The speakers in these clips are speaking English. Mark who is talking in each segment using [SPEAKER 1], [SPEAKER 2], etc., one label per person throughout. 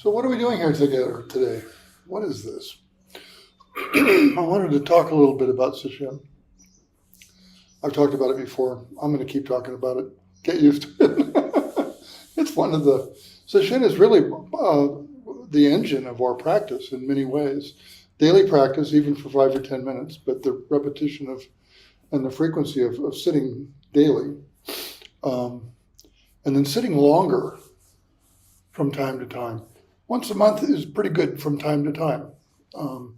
[SPEAKER 1] So what are we doing here together today? What is this? I wanted to talk a little bit about Sesshin. I've talked about it before. I'm going to keep talking about it. Get used to it. It's one of the... Sesshin is really the engine of our practice in many ways. Daily practice, even for 5 or 10 minutes, but the repetition of and the frequency of sitting daily. And then sitting longer from time to time. Once a month is pretty good from time to time. A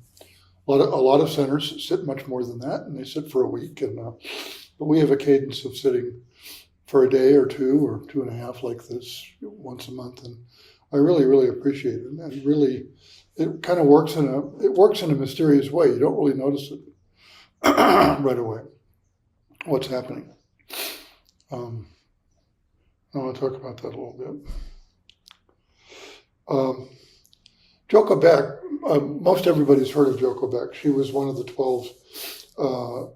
[SPEAKER 1] lot of centers sit much more than that, and they sit for a week. But we have a cadence of sitting for a day or 2 or 2.5 like this once a month, and I really, really appreciate it. And really, it kind of works in a mysterious way. You don't really notice it right away. What's happening? I want to talk about that a little bit. Joko Beck, most everybody's heard of Joko Beck. She was one of the 12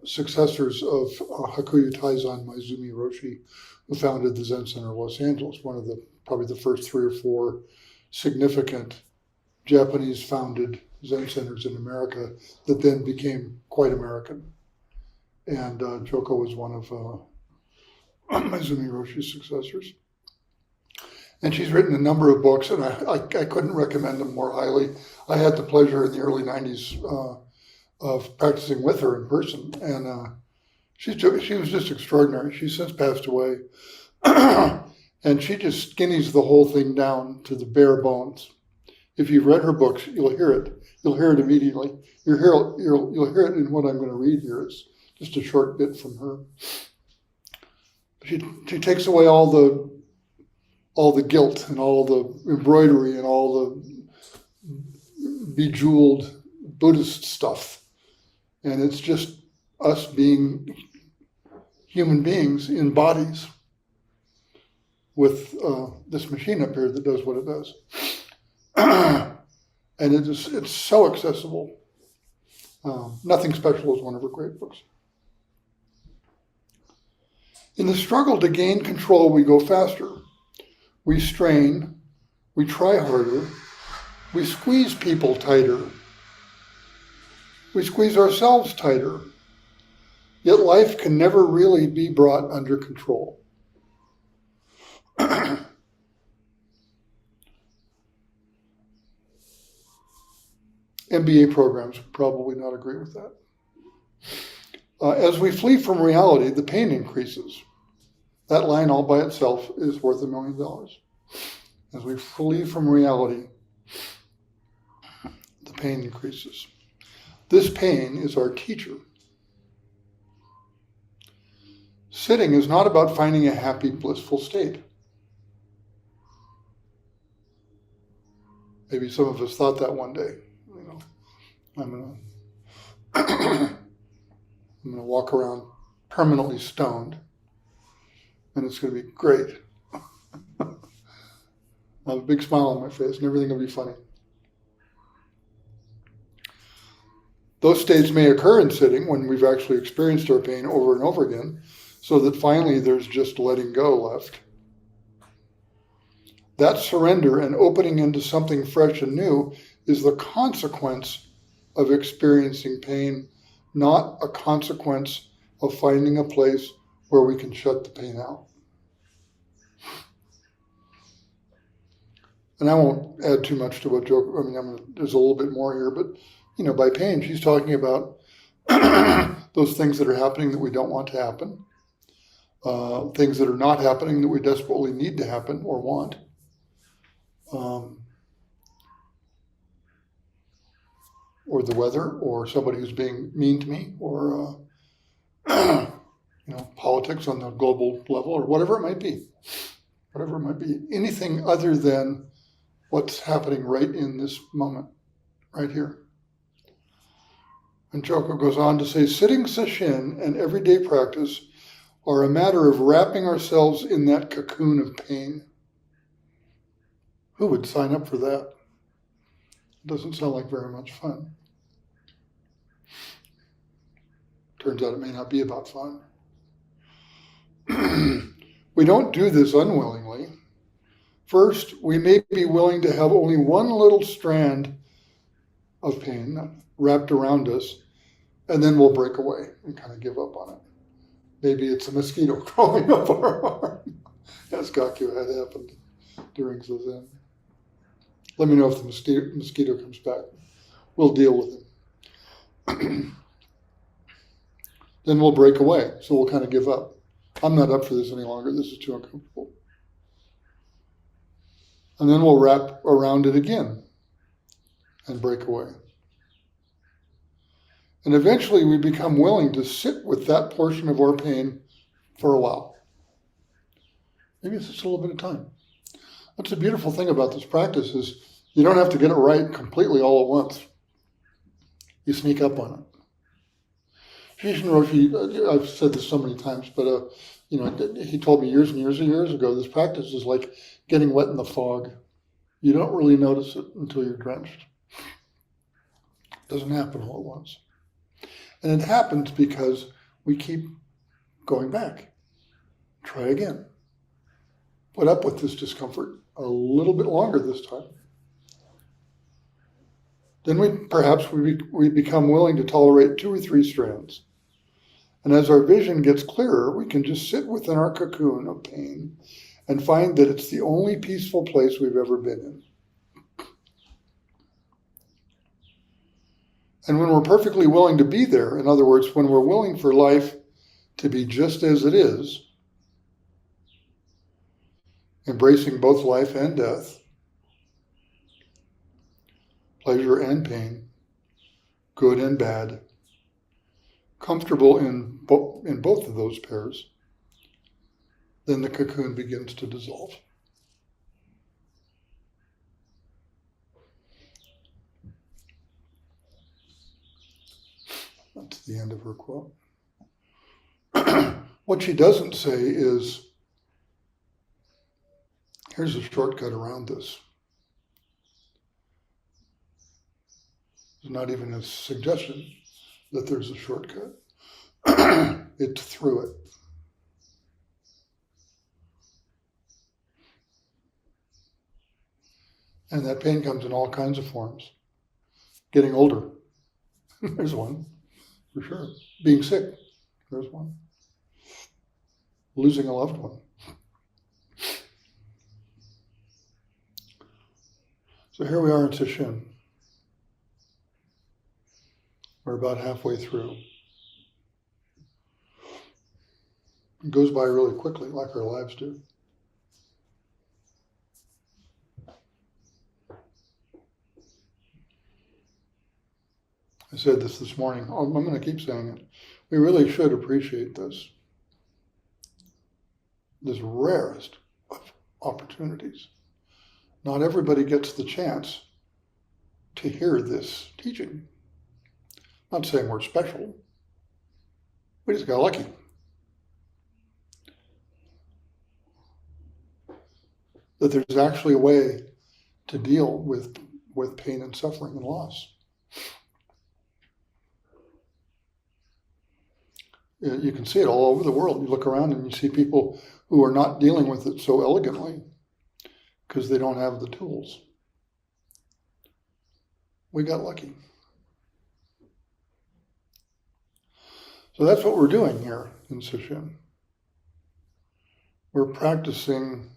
[SPEAKER 1] successors of Hakuyu Taizan Maizumi Roshi, who founded the Zen Center of Los Angeles, one of probably the first 3 or 4 significant Japanese-founded Zen centers in America that then became quite American. And Joko was one of Maizumi Roshi's successors. And she's written a number of books, and I couldn't recommend them more highly. I had the pleasure in the early 90s of practicing with her in person, and she was just extraordinary. She's since passed away, and she just skinnies the whole thing down to the bare bones. If you've read her books, you'll hear it. You'll hear it immediately. You'll hear it in what I'm going to read here. It's just a short bit from her. She takes away all the guilt and all the embroidery and all the bejeweled Buddhist stuff. And it's just us being human beings in bodies with this machine up here that does what it does. And it's so accessible. Nothing Special is one of her great books. In the struggle to gain control, we go faster. We strain, we try harder, we squeeze people tighter, we squeeze ourselves tighter, yet life can never really be brought under control. MBA programs would probably not agree with that. As we flee from reality, the pain increases. That line all by itself is worth $1 million. As we flee from reality, the pain increases. This pain is our teacher. Sitting is not about finding a happy, blissful state. Maybe some of us thought that one day. I'm going to walk around permanently stoned, and it's going to be great. I'll have a big smile on my face, and everything will be funny. Those states may occur in sitting when we've actually experienced our pain over and over again, so that finally there's just letting go left. That surrender and opening into something fresh and new is the consequence of experiencing pain, not a consequence of finding a place where we can shut the pain out. And I won't add too much to what Joko, there's a little bit more here, but by pain, she's talking about those things that are happening that we don't want to happen, things that are not happening that we desperately need to happen or want. Or the weather, or somebody who's being mean to me, or politics on the global level, or whatever it might be. Whatever it might be. Anything other than what's happening right in this moment, right here. And Joko goes on to say, sitting Sesshin and everyday practice are a matter of wrapping ourselves in that cocoon of pain. Who would sign up for that? Doesn't sound like very much fun. Turns out it may not be about fun. We don't do this unwillingly. First, we may be willing to have only one little strand of pain wrapped around us, and then we'll break away and kind of give up on it. Maybe it's a mosquito crawling up our arm, as Gakyo had happened during Zazen. Let me know if the mosquito comes back. We'll deal with it. Then we'll break away, so we'll kind of give up. I'm not up for this any longer. This is too uncomfortable. And then we'll wrap around it again and break away. And eventually we become willing to sit with that portion of our pain for a while. Maybe it's just a little bit of time. That's the beautiful thing about this practice is you don't have to get it right completely all at once. You sneak up on it. Shishin Roshi, I've said this so many times, but he told me years and years ago, this practice is like getting wet in the fog. You don't really notice it until you're drenched. It doesn't happen all at once. And it happens because we keep going back. Try again. Put up with this discomfort a little bit longer this time. Then we become willing to tolerate 2 or 3 strands. And as our vision gets clearer, we can just sit within our cocoon of pain and find that it's the only peaceful place we've ever been in. And when we're perfectly willing to be there, in other words, when we're willing for life to be just as it is, embracing both life and death, pleasure and pain, good and bad, comfortable in both of those pairs, then the cocoon begins to dissolve. That's the end of her quote. What she doesn't say is, here's a shortcut around this. There's not even a suggestion that there's a shortcut. It's through it. And that pain comes in all kinds of forms. Getting older, there's one, for sure. Being sick, there's one. Losing a loved one. So here we are in Sesshin. We're about halfway through. It goes by really quickly, like our lives do. I said this morning. I'm going to keep saying it. We really should appreciate this rarest of opportunities. Not everybody gets the chance to hear this teaching. I'm not saying we're special. We just got lucky. That there's actually a way to deal with pain and suffering and loss. You can see it all over the world. You look around and you see people who are not dealing with it so elegantly because they don't have the tools. We got lucky. So that's what we're doing here in Sesshin. We're practicing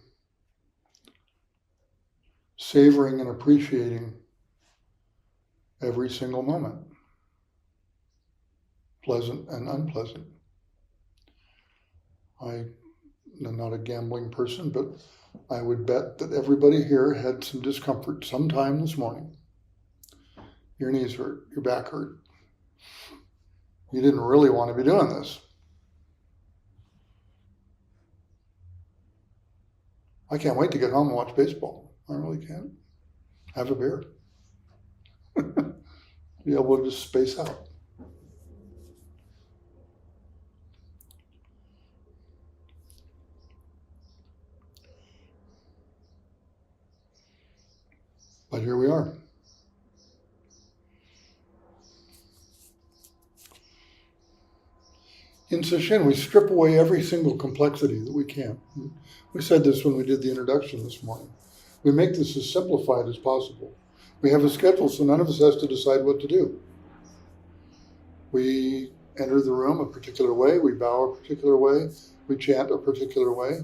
[SPEAKER 1] savoring and appreciating every single moment, pleasant and unpleasant. I'm not a gambling person, but I would bet that everybody here had some discomfort sometime this morning. Your knees hurt, your back hurt. You didn't really want to be doing this. I can't wait to get home and watch baseball. I really can't. Have a beer. Be able to just space out. But here we are. In Sesshin, we strip away every single complexity that we can. We said this when we did the introduction this morning. We make this as simplified as possible. We have a schedule so none of us has to decide what to do. We enter the room a particular way, we bow a particular way, we chant a particular way,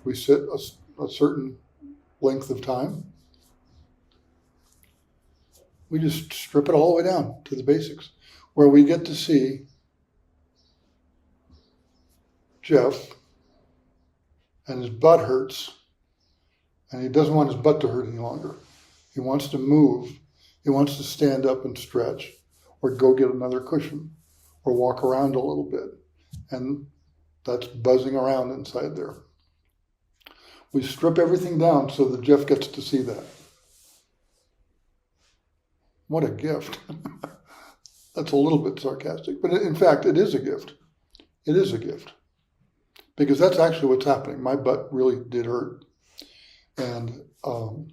[SPEAKER 1] we sit a certain length of time. We just strip it all the way down to the basics, where we get to see Geoff, and his butt hurts, and he doesn't want his butt to hurt any longer. He wants to move, he wants to stand up and stretch, or go get another cushion, or walk around a little bit. And that's buzzing around inside there. We strip everything down so that Geoff gets to see that. What a gift. That's a little bit sarcastic, but in fact, it is a gift. It is a gift. Because that's actually what's happening. My butt really did hurt. And I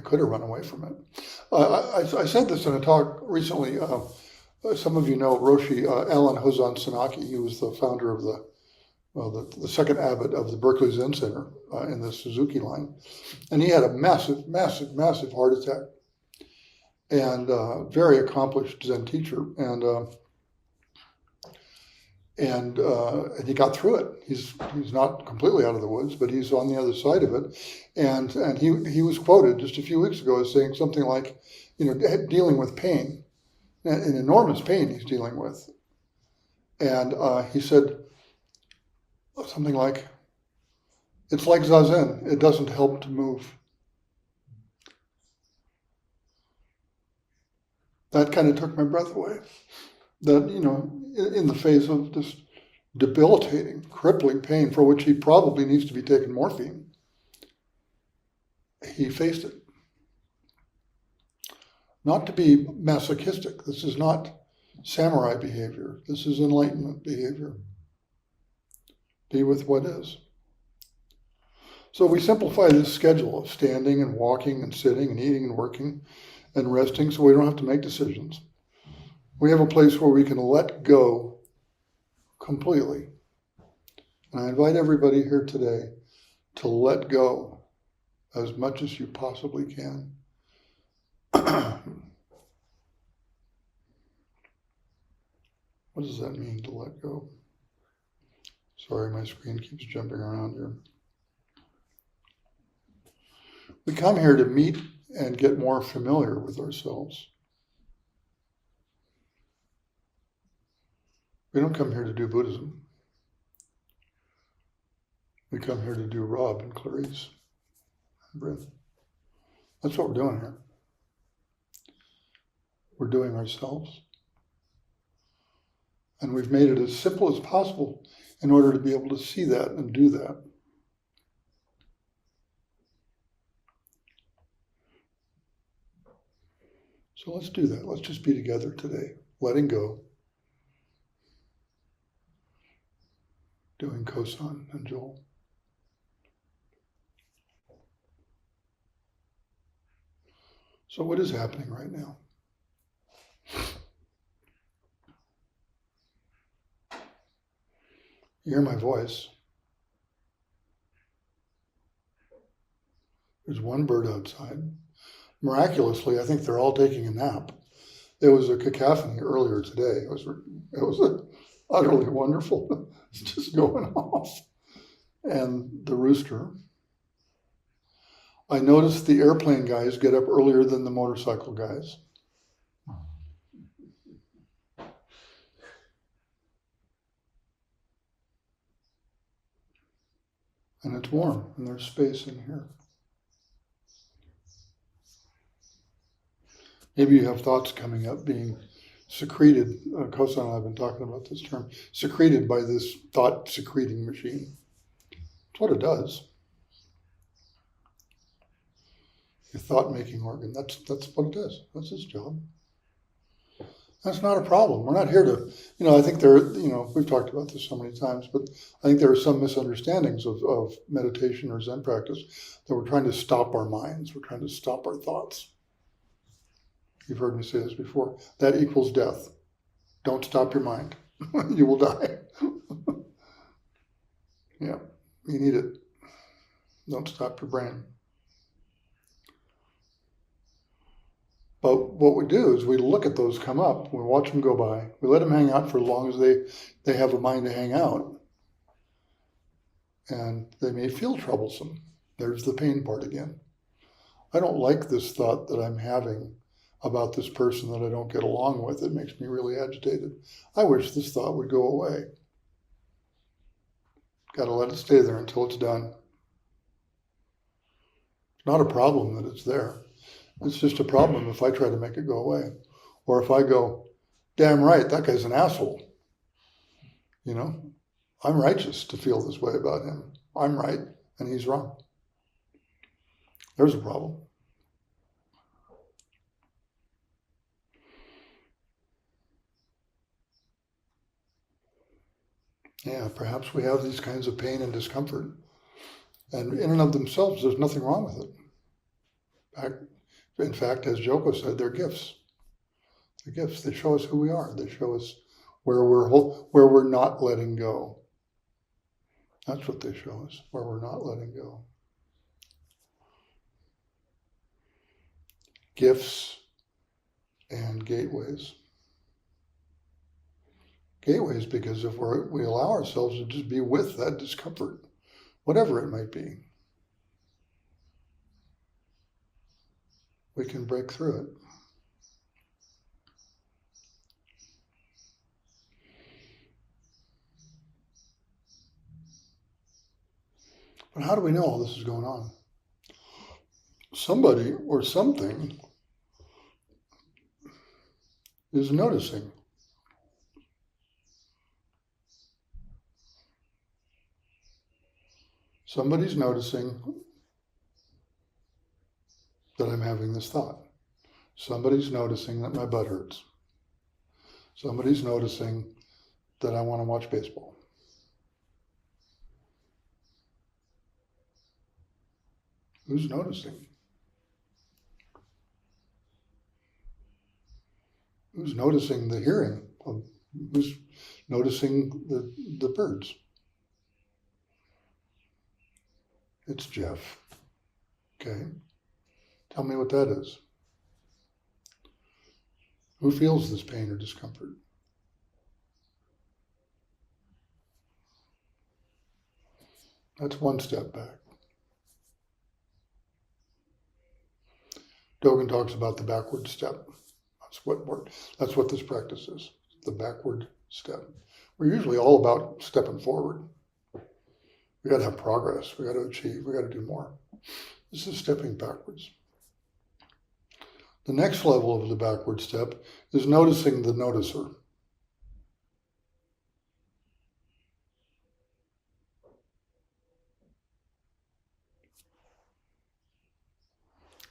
[SPEAKER 1] could have run away from it. I said this in a talk recently. Some of you know Roshi, Alan Hozan Sanaki. He was the founder of the second abbot of the Berkeley Zen Center in the Suzuki line. And he had a massive, massive, massive heart attack. And very accomplished Zen teacher. And he got through it. He's not completely out of the woods, but he's on the other side of it. And he was quoted just a few weeks ago as saying something like, dealing with pain, an enormous pain he's dealing with. And he said something like, it's like Zazen, it doesn't help to move. That kind of took my breath away. That, in the face of this debilitating, crippling pain for which he probably needs to be taking morphine, he faced it. Not to be masochistic. This is not samurai behavior. This is enlightenment behavior. Be with what is. So we simplify this schedule of standing and walking and sitting and eating and working and resting so we don't have to make decisions. We have a place where we can let go completely. And I invite everybody here today to let go as much as you possibly can. What does that mean, to let go? Sorry, my screen keeps jumping around here. We come here to meet and get more familiar with ourselves. We don't come here to do Buddhism. We come here to do Rob and Clarice and Bryn. That's what we're doing here. We're doing ourselves. And we've made it as simple as possible in order to be able to see that and do that. So let's do that. Let's just be together today, letting go, doing Kosan and Joel. So what is happening right now? You hear my voice. There's one bird outside. Miraculously, I think they're all taking a nap. There was a cacophony earlier today. It was utterly wonderful. It's just going off. And the rooster. I noticed the airplane guys get up earlier than the motorcycle guys. And it's warm, and there's space in here. Maybe you have thoughts coming up being secreted. Kosan and I have been talking about this term, secreted by this thought secreting machine. That's what it does. Your thought making organ, that's what it is. That's its job. That's not a problem. We're not here to, I think we've talked about this so many times, but I think there are some misunderstandings of meditation or Zen practice that we're trying to stop our minds. We're trying to stop our thoughts. You've heard me say this before. That equals death. Don't stop your mind. You will die. Yeah, you need it. Don't stop your brain. But what we do is we look at those come up, we watch them go by, we let them hang out for as long as they have a mind to hang out. And they may feel troublesome. There's the pain part again. I don't like this thought that I'm having about this person that I don't get along with. It makes me really agitated. I wish this thought would go away. Got to let it stay there until it's done. It's not a problem that it's there. It's just a problem if I try to make it go away. Or if I go, damn right, that guy's an asshole. You know, I'm righteous to feel this way about him. I'm right and he's wrong. There's a problem. Yeah, perhaps we have these kinds of pain and discomfort. And in and of themselves, there's nothing wrong with it. In fact, as Joko said, they're gifts. They're gifts. They show us who we are. They show us where we're not letting go. That's what they show us, where we're not letting go. Gifts and gateways. Gateways because if we allow ourselves to just be with that discomfort, whatever it might be, we can break through it. But how do we know all this is going on? Somebody or something is noticing. Somebody's noticing that I'm having this thought. Somebody's noticing that my butt hurts. Somebody's noticing that I want to watch baseball. Who's noticing? Who's noticing the hearing? Who's noticing the birds? It's Geoff. Okay. Tell me what that is. Who feels this pain or discomfort? That's one step back. Dogen talks about the backward step. That's what this practice is, the backward step. We're usually all about stepping forward. We got to have progress. We got to achieve. We got to do more. This is stepping backwards. The next level of the backward step is noticing the noticer.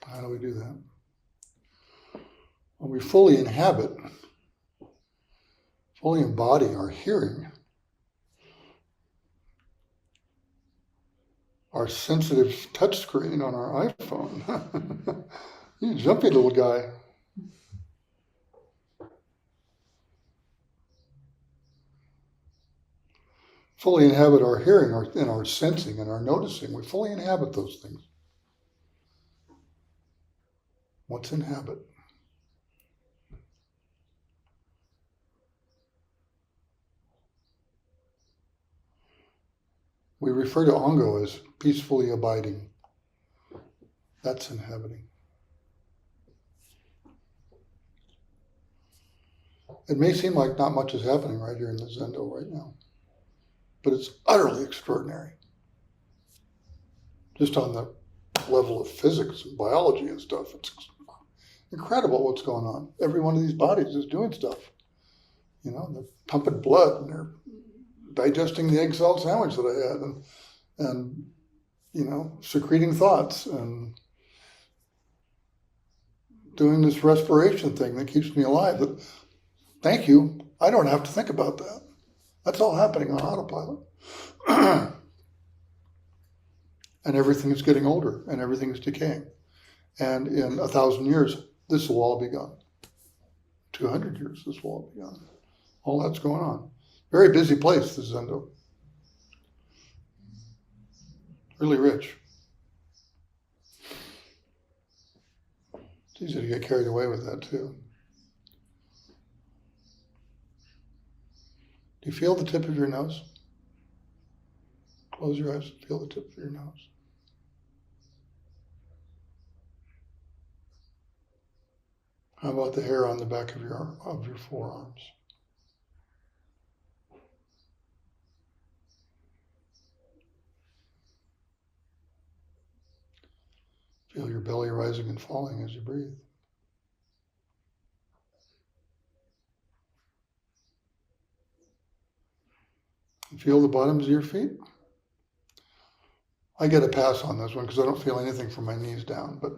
[SPEAKER 1] How do we do that? When we fully inhabit, fully embody our hearing, our sensitive touchscreen on our iPhone. You jumpy little guy. Fully inhabit our hearing and our sensing and our noticing. We fully inhabit those things. What's inhabit? We refer to Ango as peacefully abiding. That's inhabiting. It may seem like not much is happening right here in the Zendo right now, but it's utterly extraordinary. Just on the level of physics and biology and stuff, it's incredible what's going on. Every one of these bodies is doing stuff. You know, they're pumping blood and they're digesting the egg salad sandwich that I had and you know, secreting thoughts and doing this respiration thing that keeps me alive. But thank you. I don't have to think about that. That's all happening on autopilot. And everything is getting older and everything is decaying. And in 1,000 years, this will all be gone. 200 years, this will all be gone. All that's going on. Very busy place, the Zendo. Really rich. It's easy to get carried away with that too. Do you feel the tip of your nose? Close your eyes and feel the tip of your nose. How about the hair on the back of your forearms? Feel your belly rising and falling as you breathe. Feel the bottoms of your feet. I get a pass on this one because I don't feel anything from my knees down, but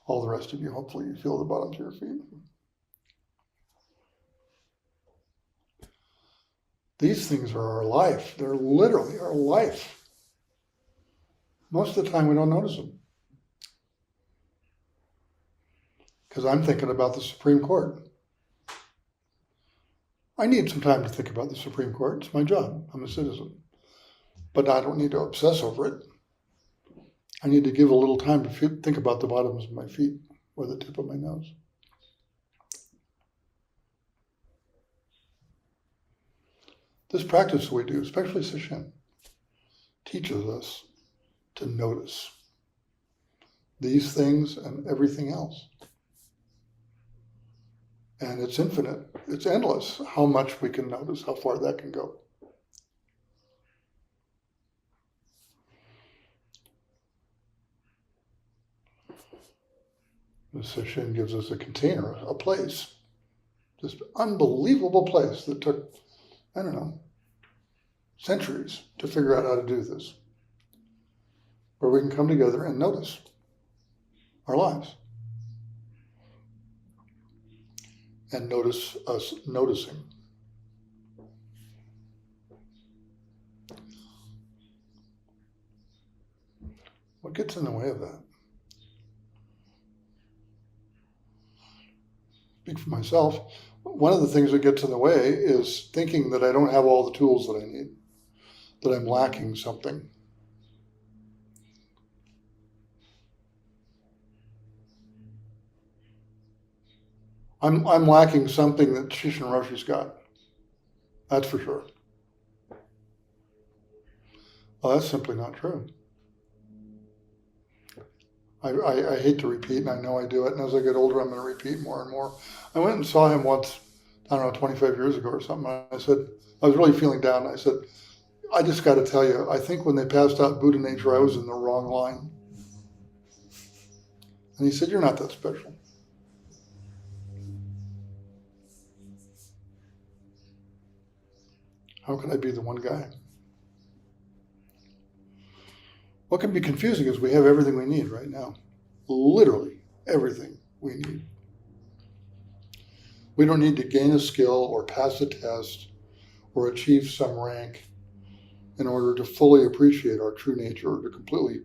[SPEAKER 1] all the rest of you, hopefully you feel the bottoms of your feet. These things are our life. They're literally our life. Most of the time we don't notice them. Because I'm thinking about the Supreme Court. I need some time to think about the Supreme Court. It's my job. I'm a citizen. But I don't need to obsess over it. I need to give a little time to think about the bottoms of my feet or the tip of my nose. This practice we do, especially Sesshin, teaches us to notice these things and everything else. And it's infinite. It's endless how much we can notice, how far that can go. The Sesshin gives us a container, a place, this unbelievable place that took, centuries to figure out how to do this, where we can come together and notice our lives and notice us noticing. What gets in the way of that? Speak for myself. One of the things that gets in the way is thinking that I don't have all the tools that I need, that I'm lacking something. I'm lacking something that Shishin Roshi's got. That's for sure. Well, that's simply not true. I hate to repeat, and I know I do it, and as I get older, I'm going to repeat more and more. I went and saw him once, 25 years ago or something. I said, I was really feeling down. I said, I just got to tell you, I think when they passed out Buddha Nature, I was in the wrong line. And he said, you're not that special. How can I be the one guy? What can be confusing is we have everything we need right now. Literally everything we need. We don't need to gain a skill or pass a test or achieve some rank in order to fully appreciate our true nature or to completely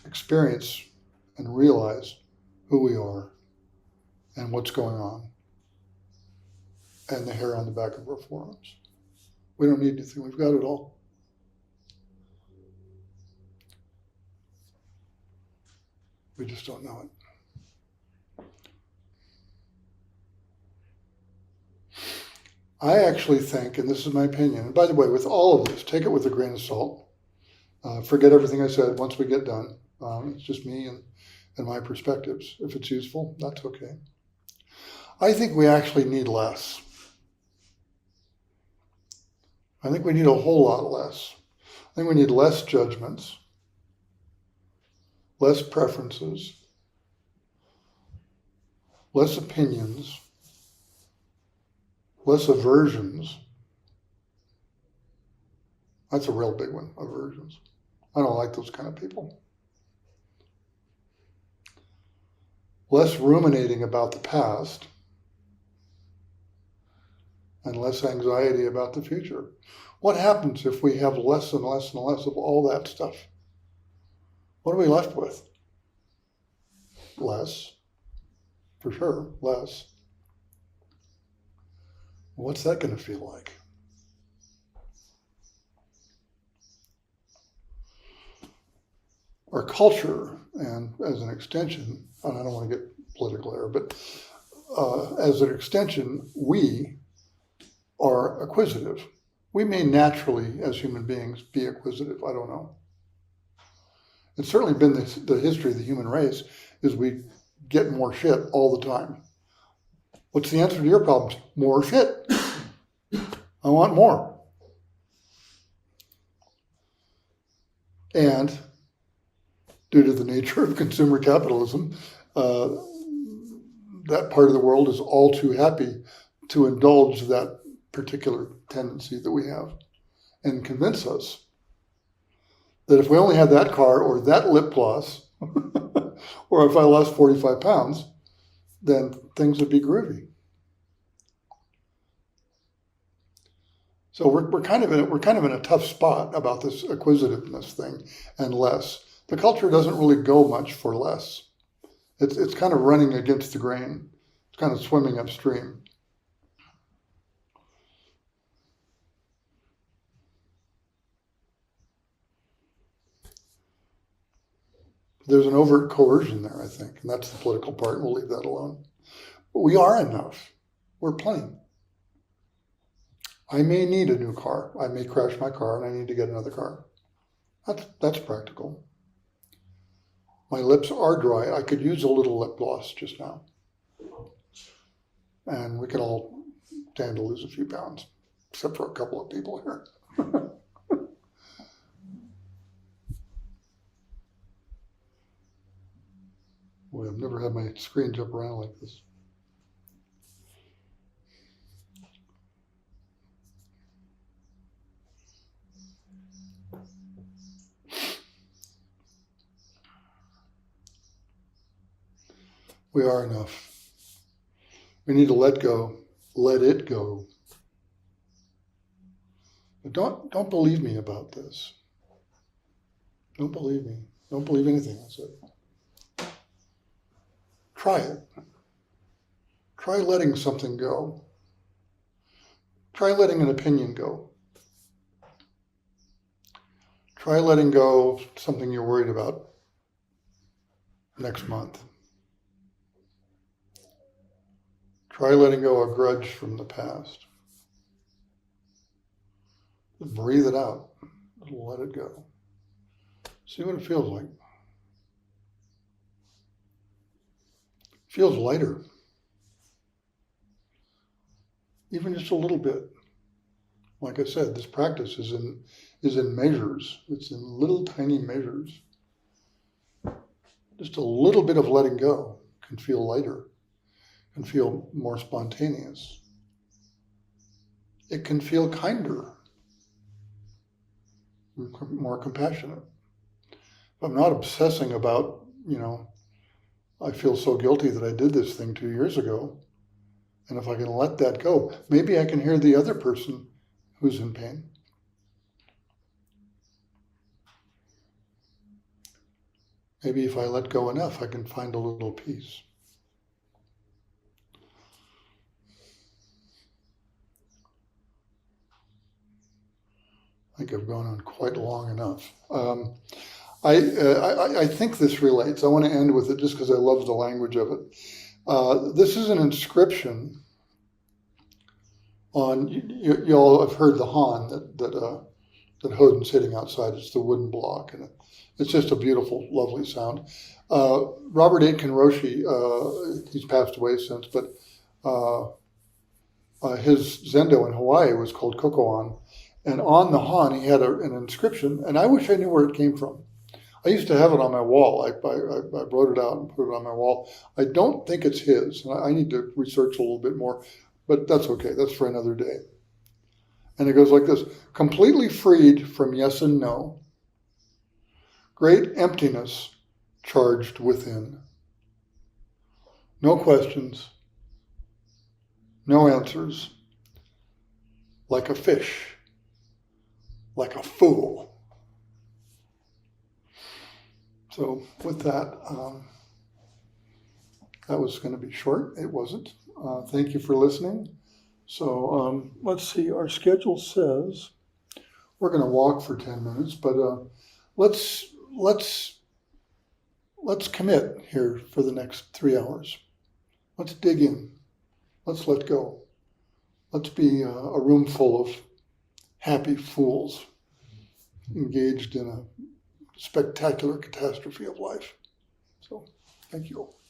[SPEAKER 1] experience and realize who we are and what's going on and the hair on the back of our forearms. We don't need anything. We've got it all. We just don't know it. I actually think, and this is my opinion, and by the way, with all of this, take it with a grain of salt. Forget everything I said once we get done. It's just me and my perspectives. If it's useful, that's okay. I think we actually need less. I think we need a whole lot less. I think we need less judgments, less preferences, less opinions, less aversions. That's a real big one, aversions. I don't like those kind of people. Less ruminating about the past and less anxiety about the future. What happens if we have less and less and less of all that stuff? What are we left with? Less, for sure, less. What's that going to feel like? our culture, and as an extension, and I don't want to get political here, but as an extension, we are acquisitive. We may naturally, as human beings, be acquisitive. I don't know. It's certainly been the history of the human race is we get more shit all the time. What's the answer to your problems? More shit. I want more. And due to the nature of consumer capitalism, that part of the world is all too happy to indulge that particular tendency that we have and convince us that if we only had that car or that lip gloss, or if I lost 45 pounds, then things would be groovy. So we're kind of in a tough spot about this acquisitiveness thing and less. The culture doesn't really go much for less. It's kind of running against the grain. It's kind of swimming upstream. There's an overt coercion there, I think, and that's the political part. We'll leave that alone. But we are enough. We're plenty. I may need a new car. I may crash my car and I need to get another car. That's practical. My lips are dry. I could use a little lip gloss just now. And we can all stand to lose a few pounds, except for a couple of people here. Boy, I've never had my screen jump around like this. We are enough. We need to let go. Let it go. But don't believe me about this. Don't believe me. Don't believe anything I said. Try it. Try letting something go. Try letting an opinion go. Try letting go something you're worried about next month. Try letting go a grudge from the past. Just breathe it out. Let it go. See what it feels like. It feels lighter. Even just a little bit. Like I said, this practice is in measures. It's in little tiny measures. Just a little bit of letting go can feel lighter. Can feel more spontaneous. It can feel kinder, more compassionate. If I'm not obsessing about, I feel so guilty that I did this thing 2 years ago, and if I can let that go, maybe I can hear the other person who's in pain. Maybe if I let go enough, I can find a little peace. I think I've gone on quite long enough. I think this relates. I want to end with it just because I love the language of it. This is an inscription on, you all have heard the Han that Hodin's hitting outside. It's the wooden block, and it's just a beautiful, lovely sound. Robert Aitken Roshi, he's passed away since, but his Zendo in Hawaii was called Kokoan. And on the Han, he had an inscription, and I wish I knew where it came from. I used to have it on my wall. I wrote it out and put it on my wall. I don't think it's his, and I need to research a little bit more, but that's okay. That's for another day. And it goes like this: completely freed from yes and no, great emptiness charged within. No questions, no answers, like a fish. Like a fool. So with that, that was going to be short. It wasn't. Thank you for listening. So let's see. Our schedule says we're going to walk for 10 minutes, but let's let's commit here for the next 3 hours. Let's dig in. Let's let go. Let's be a room full of happy fools engaged in a spectacular catastrophe of life. So, thank you all.